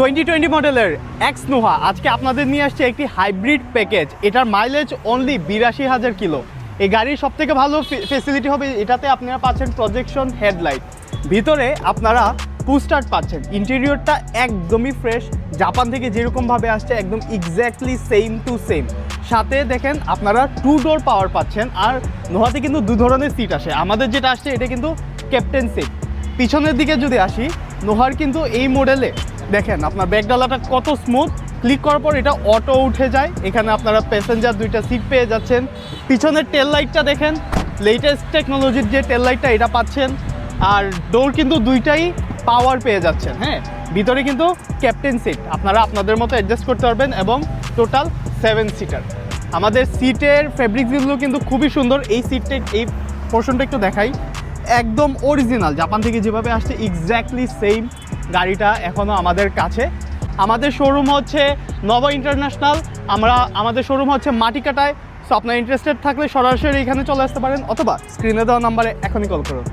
2020 মডেলের এক্স নোহা আজকে আপনাদের নিয়ে আসছে একটি হাইব্রিড প্যাকেজ। এটার মাইলেজ অনলি 82,000 কিলো। এই গাড়ির সবথেকে ভালো ফেসিলিটি হবে এটাতে আপনারা পাচ্ছেন প্রজেকশন হেডলাইট, ভিতরে আপনারা পুশ স্টার্ট পাচ্ছেন। ইন্টেরিয়রটা একদমই ফ্রেশ, জাপান থেকে যেরকমভাবে আসছে একদম এক্স্যাক্টলি সেম টু সেম। সাথে দেখেন আপনারা 2 ডোর পাওয়ার পাচ্ছেন। আর নোহাতে কিন্তু 2 ধরনের সিট আসে, আমাদের যেটা আসছে এটা কিন্তু ক্যাপ্টেন সিট। পিছনের দিকে যদি আসি, নোহার কিন্তু এই মডেলে দেখেন আপনার ব্যাকডালাটা কত স্মুথ, ক্লিক করার পর এটা অটো উঠে যায়। এখানে আপনারা প্যাসেঞ্জার 2টা সিট পেয়ে যাচ্ছেন। পিছনের টেল লাইটটা দেখেন, লেটেস্ট টেকনোলজির যে টেল লাইটটা এটা পাচ্ছেন। আর ডোর কিন্তু 2টাই পাওয়ার পেয়ে যাচ্ছেন। হ্যাঁ, ভিতরে কিন্তু ক্যাপ্টেন সিট আপনারা আপনাদের মতো অ্যাডজাস্ট করতে পারবেন এবং টোটাল 7 সিটার। আমাদের সিটের ফেব্রিকগুলো কিন্তু খুবই সুন্দর। এই সিটটা, এই পোর্শনটা একটু দেখাই, একদম অরিজিনাল, জাপান থেকে যেভাবে আসছে এক্স্যাক্টলি সেম গাড়িটা এখনও আমাদের কাছে। আমাদের শোরুম হচ্ছে নব ইন্টারন্যাশনাল, আমাদের শোরুম হচ্ছে মাটিকাটায়। সো আপনার ইন্টারেস্টেড থাকলে সরাসরি এখানে চলে আসতে পারেন অথবা স্ক্রিনে দেওয়া নাম্বারে এখনই কল করুন।